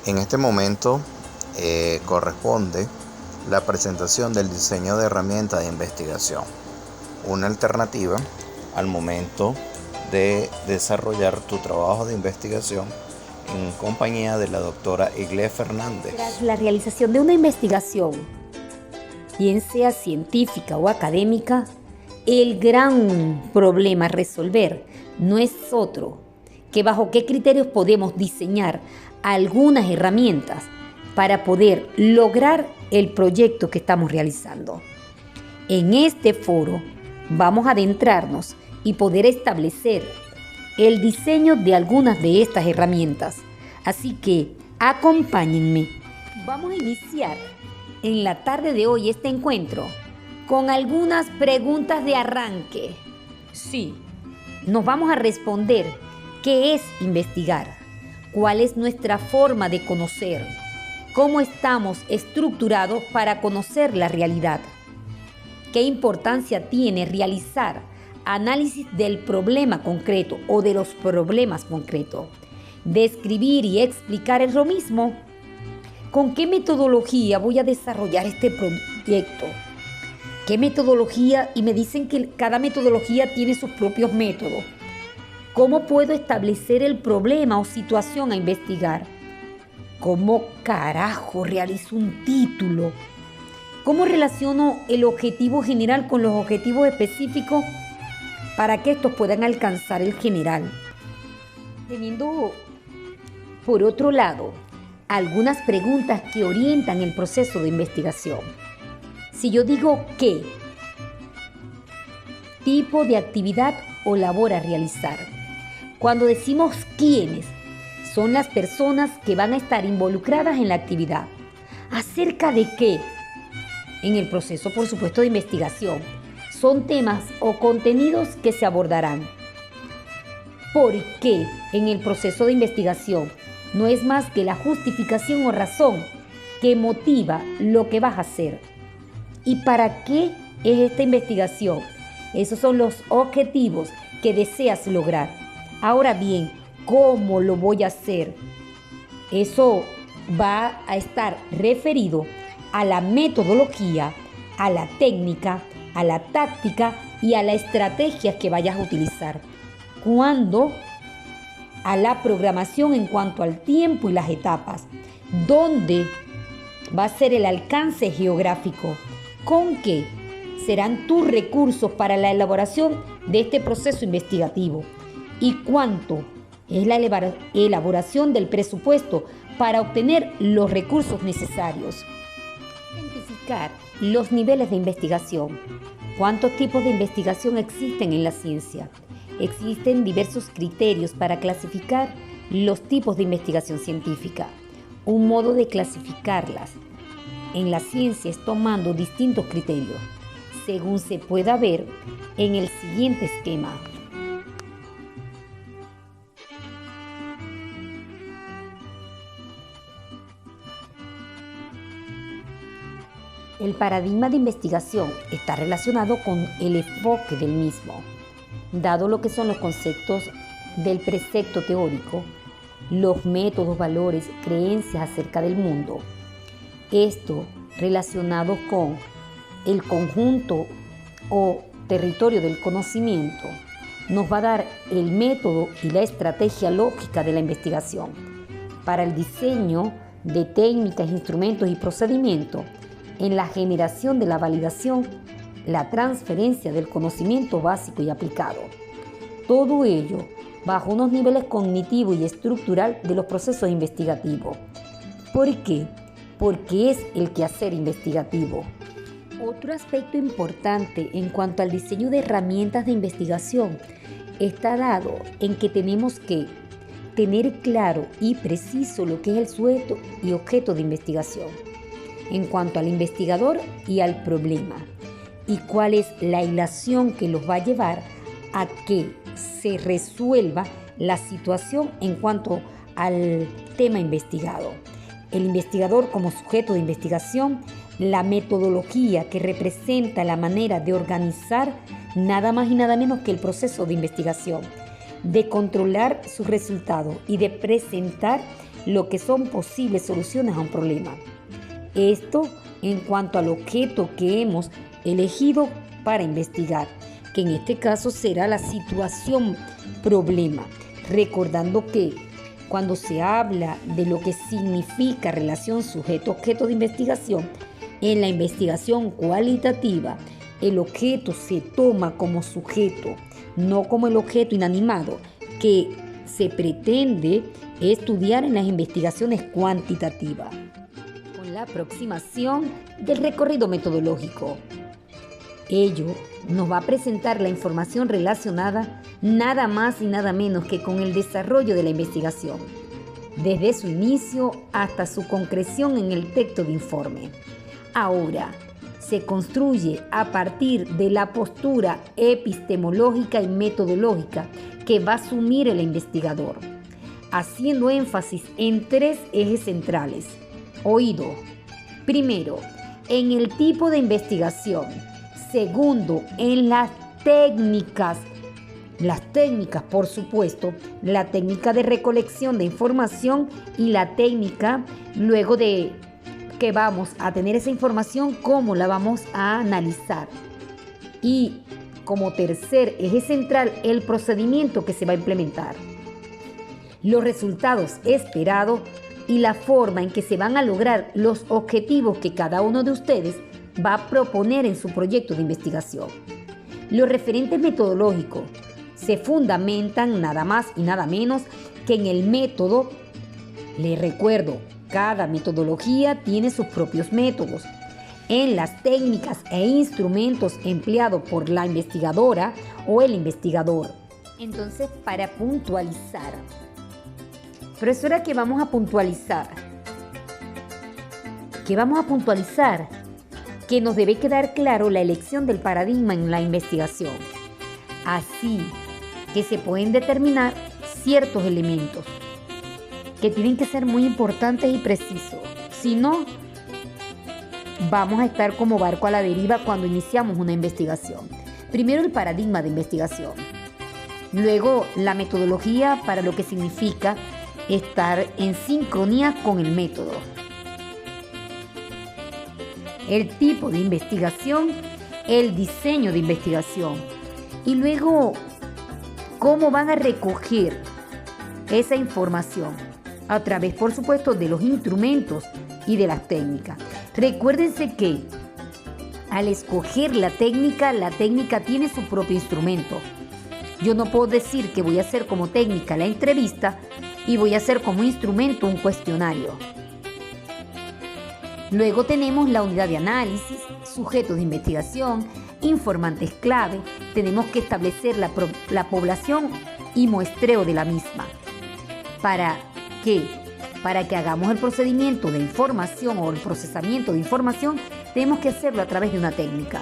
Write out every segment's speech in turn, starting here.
En este momento corresponde la presentación del diseño de herramientas de investigación, una alternativa al momento de desarrollar tu trabajo de investigación en compañía de la doctora Iglesias Fernández. Tras la realización de una investigación, bien sea científica o académica, el gran problema a resolver no es otro que bajo qué criterios podemos diseñar algunas herramientas para poder lograr el proyecto que estamos realizando. En este foro vamos a adentrarnos y poder establecer el diseño de algunas de estas herramientas. Así que acompáñenme. Vamos a iniciar en la tarde de hoy este encuentro con algunas preguntas de arranque. Sí, nos vamos a responder qué es investigar, cuál es nuestra forma de conocer, cómo estamos estructurados para conocer la realidad, qué importancia tiene realizar análisis del problema concreto o de los problemas concretos, describir y explicar lo mismo, con qué metodología voy a desarrollar este proyecto, qué metodología, y me dicen que cada metodología tiene sus propios métodos. ¿Cómo puedo establecer el problema o situación a investigar? ¿Cómo carajo realizo un título? ¿Cómo relaciono el objetivo general con los objetivos específicos para que estos puedan alcanzar el general? Teniendo, por otro lado, algunas preguntas que orientan el proceso de investigación. Si yo digo ¿qué? Tipo de actividad o labor a realizar. Cuando decimos quiénes, son las personas que van a estar involucradas en la actividad. ¿Acerca de qué? En el proceso, por supuesto, de investigación. Son temas o contenidos que se abordarán. ¿Por qué? En el proceso de investigación no es más que la justificación o razón que motiva lo que vas a hacer. ¿Y para qué es esta investigación? Esos son los objetivos que deseas lograr. Ahora bien, ¿cómo lo voy a hacer? Eso va a estar referido a la metodología, a la técnica, a la táctica y a la estrategia que vayas a utilizar. ¿Cuándo? A la programación en cuanto al tiempo y las etapas. ¿Dónde va a ser el alcance geográfico? ¿Con qué serán tus recursos para la elaboración de este proceso investigativo? ¿Y cuánto es la elaboración del presupuesto para obtener los recursos necesarios? Identificar los niveles de investigación. ¿Cuántos tipos de investigación existen en la ciencia? Existen diversos criterios para clasificar los tipos de investigación científica. Un modo de clasificarlas en la ciencia es tomando distintos criterios, según se pueda ver en el siguiente esquema. El paradigma de investigación está relacionado con el enfoque del mismo, dado lo que son los conceptos del precepto teórico, los métodos, valores, creencias acerca del mundo. Esto relacionado con el conjunto o territorio del conocimiento nos va a dar el método y la estrategia lógica de la investigación para el diseño de técnicas, instrumentos y procedimientos en la generación de la validación, la transferencia del conocimiento básico y aplicado. Todo ello bajo unos niveles cognitivo y estructural de los procesos investigativos. ¿Por qué? Porque es el quehacer investigativo. Otro aspecto importante en cuanto al diseño de herramientas de investigación está dado en que tenemos que tener claro y preciso lo que es el sujeto y objeto de investigación en cuanto al investigador y al problema, y cuál es la hilación que los va a llevar a que se resuelva la situación en cuanto al tema investigado. El investigador como sujeto de investigación, la metodología que representa la manera de organizar nada más y nada menos que el proceso de investigación, de controlar sus resultados y de presentar lo que son posibles soluciones a un problema. Esto en cuanto al objeto que hemos elegido para investigar, que en este caso será la situación problema, recordando que cuando se habla de lo que significa relación sujeto-objeto de investigación, en la investigación cualitativa, el objeto se toma como sujeto, no como el objeto inanimado que se pretende estudiar en las investigaciones cuantitativas, con la aproximación del recorrido metodológico. Ello nos va a presentar la información relacionada nada más y nada menos que con el desarrollo de la investigación, desde su inicio hasta su concreción en el texto de informe. Ahora, se construye a partir de la postura epistemológica y metodológica que va a asumir el investigador, haciendo énfasis en 3 ejes centrales. Oído. Primero, en el tipo de investigación. Segundo, en las técnicas. Las técnicas, por supuesto, la técnica de recolección de información y la técnica, luego de que vamos a tener esa información, cómo la vamos a analizar. Y como tercer eje central, el procedimiento que se va a implementar. Los resultados esperados y la forma en que se van a lograr los objetivos que cada uno de ustedes va a proponer en su proyecto de investigación. Los referentes metodológicos se fundamentan nada más y nada menos que en el método. Les recuerdo, cada metodología tiene sus propios métodos. En las técnicas e instrumentos empleados por la investigadora o el investigador. Entonces, para puntualizar, profesora, ¿qué vamos a puntualizar? ¿Qué vamos a puntualizar? Que nos debe quedar claro la elección del paradigma en la investigación. Así que se pueden determinar ciertos elementos que tienen que ser muy importantes y precisos. Si no, vamos a estar como barco a la deriva cuando iniciamos una investigación. Primero, el paradigma de investigación. Luego, la metodología, para lo que significa estar en sincronía con el método. El tipo de investigación, el diseño de investigación. Y luego, cómo van a recoger esa información a través, por supuesto, de los instrumentos y de las técnicas. Recuérdense que al escoger la técnica tiene su propio instrumento. Yo no puedo decir que voy a hacer como técnica la entrevista y voy a hacer como instrumento un cuestionario. Luego tenemos la unidad de análisis, sujetos de investigación, informantes clave. Tenemos que establecer la población y muestreo de la misma. ¿Para qué? Para que hagamos el procedimiento de información o el procesamiento de información, tenemos que hacerlo a través de una técnica.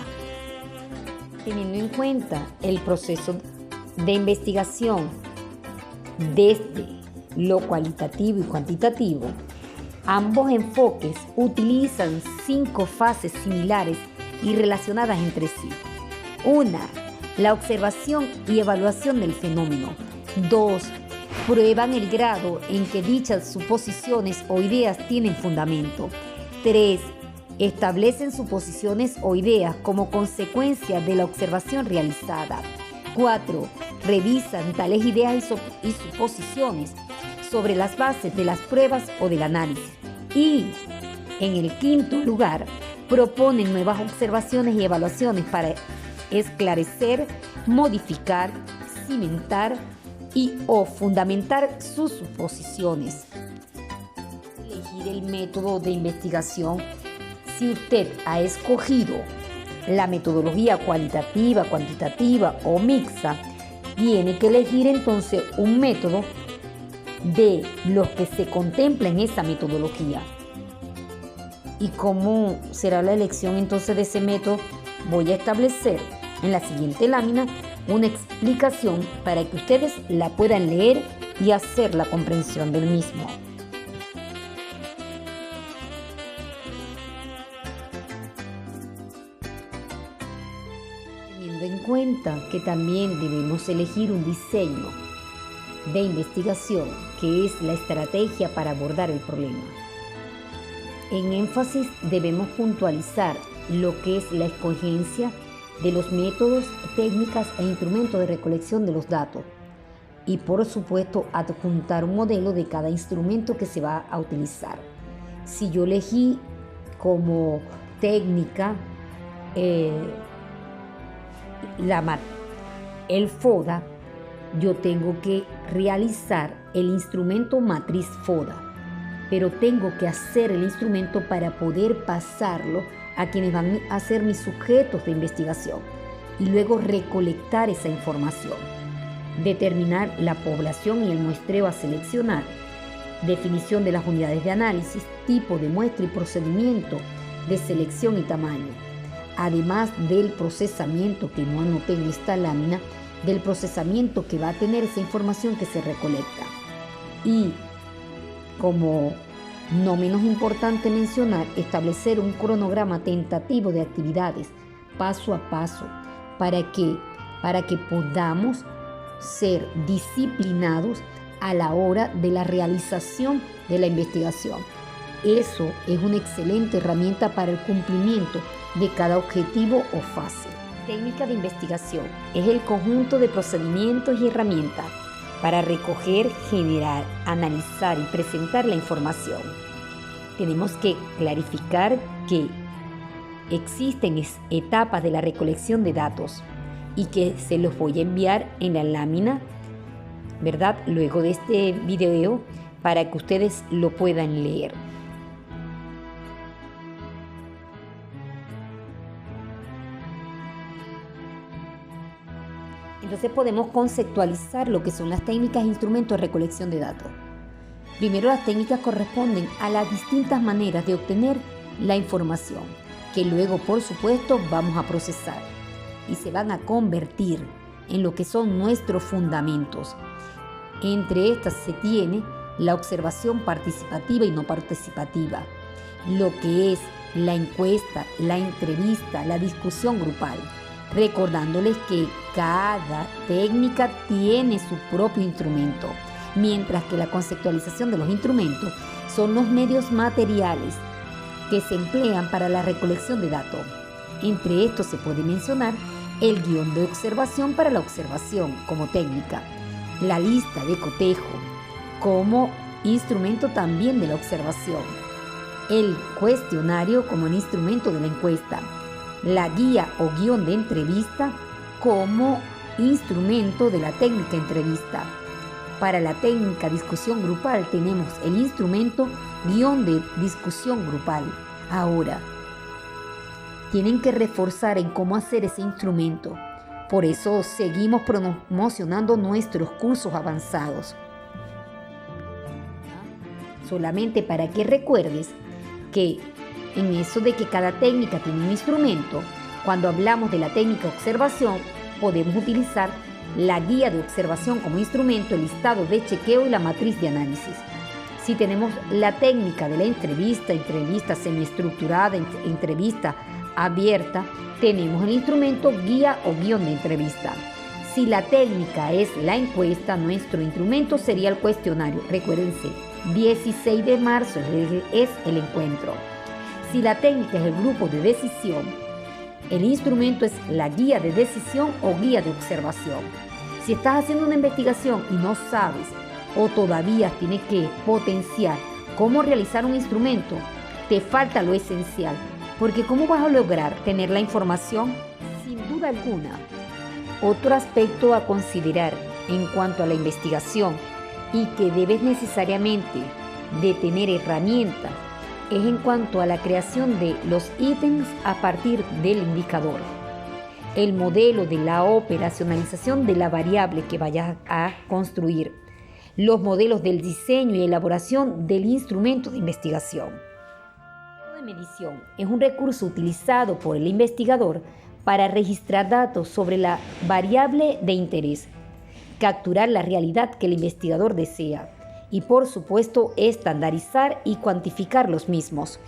Teniendo en cuenta el proceso de investigación desde lo cualitativo y cuantitativo, ambos enfoques utilizan 5 fases similares y relacionadas entre sí. 1. La observación y evaluación del fenómeno. 2. Prueban el grado en que dichas suposiciones o ideas tienen fundamento. 3. Establecen suposiciones o ideas como consecuencia de la observación realizada. 4. Revisan tales ideas y suposiciones sobre las bases de las pruebas o del análisis. Y, en el 5.º lugar, proponen nuevas observaciones y evaluaciones para esclarecer, modificar, cimentar y o fundamentar sus suposiciones. Elegir el método de investigación. Si usted ha escogido la metodología cualitativa, cuantitativa o mixta, tiene que elegir entonces un método de los que se contempla en esa metodología. ¿Y cómo será la elección entonces de ese método? Voy a establecer en la siguiente lámina una explicación para que ustedes la puedan leer y hacer la comprensión del mismo. Teniendo en cuenta que también debemos elegir un diseño de investigación, que es la estrategia para abordar el problema. En énfasis debemos puntualizar lo que es la escogencia de los métodos, técnicas e instrumentos de recolección de los datos y por supuesto adjuntar un modelo de cada instrumento que se va a utilizar. Si yo elegí como técnica el FODA, yo tengo que realizar el instrumento matriz FODA, pero tengo que hacer el instrumento para poder pasarlo a quienes van a ser mis sujetos de investigación y luego recolectar esa información, determinar la población y el muestreo a seleccionar, definición de las unidades de análisis, tipo de muestra y procedimiento de selección y tamaño, además del procesamiento que no anoté en esta lámina, del procesamiento que va a tener esa información que se recolecta. Y como no menos importante mencionar, establecer un cronograma tentativo de actividades paso a paso para que podamos ser disciplinados a la hora de la realización de la investigación. Eso es una excelente herramienta para el cumplimiento de cada objetivo o fase. Técnica de investigación es el conjunto de procedimientos y herramientas para recoger, generar, analizar y presentar la información. Tenemos que clarificar que existen etapas de la recolección de datos y que se los voy a enviar en la lámina, ¿verdad?, luego de este video para que ustedes lo puedan leer. Entonces podemos conceptualizar lo que son las técnicas e instrumentos de recolección de datos. Primero, las técnicas corresponden a las distintas maneras de obtener la información, que luego, por supuesto, vamos a procesar y se van a convertir en lo que son nuestros fundamentos. Entre estas se tiene la observación participativa y no participativa, lo que es la encuesta, la entrevista, la discusión grupal, recordándoles que cada técnica tiene su propio instrumento, mientras que la conceptualización de los instrumentos son los medios materiales que se emplean para la recolección de datos. Entre estos se puede mencionar el guión de observación para la observación como técnica, la lista de cotejo como instrumento también de la observación, el cuestionario como un instrumento de la encuesta, la guía o guión de entrevista como instrumento de la técnica entrevista. Para la técnica discusión grupal tenemos el instrumento guión de discusión grupal. Ahora, tienen que reforzar en cómo hacer ese instrumento. Por eso seguimos promocionando nuestros cursos avanzados. Solamente para que recuerdes que en eso de que cada técnica tiene un instrumento, cuando hablamos de la técnica observación, podemos utilizar la guía de observación como instrumento, el listado de chequeo y la matriz de análisis. Si tenemos la técnica de la entrevista semiestructurada, entrevista abierta, tenemos el instrumento guía o guión de entrevista. Si la técnica es la encuesta, nuestro instrumento sería el cuestionario. Recuérdense, 16 de marzo es el encuentro. Si la técnica es el grupo de decisión, el instrumento es la guía de decisión o guía de observación. Si estás haciendo una investigación y no sabes o todavía tienes que potenciar cómo realizar un instrumento, te falta lo esencial, porque ¿cómo vas a lograr tener la información? Sin duda alguna. Otro aspecto a considerar en cuanto a la investigación y que debes necesariamente de tener herramientas es en cuanto a la creación de los ítems a partir del indicador. El modelo de la operacionalización de la variable que vayas a construir. Los modelos del diseño y elaboración del instrumento de investigación. El método de medición es un recurso utilizado por el investigador para registrar datos sobre la variable de interés, capturar la realidad que el investigador desea y, por supuesto, estandarizar y cuantificar los mismos.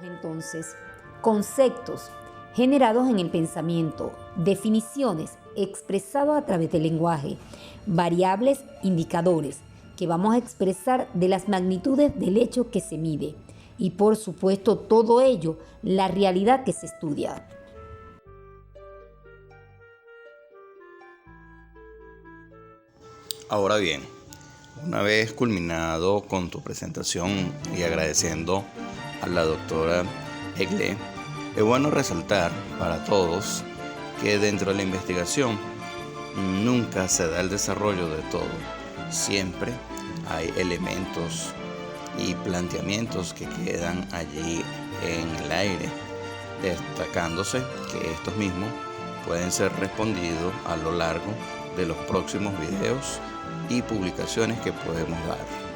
Entonces, conceptos generados en el pensamiento, definiciones expresado a través del lenguaje, variables, indicadores, que vamos a expresar de las magnitudes del hecho que se mide y por supuesto todo ello, la realidad que se estudia. Ahora bien, una vez culminado con tu presentación y agradeciendo a la doctora Egle, es bueno resaltar para todos que dentro de la investigación nunca se da el desarrollo de todo. Siempre hay elementos y planteamientos que quedan allí en el aire, destacándose que estos mismos pueden ser respondidos a lo largo de los próximos videos y publicaciones que podemos dar.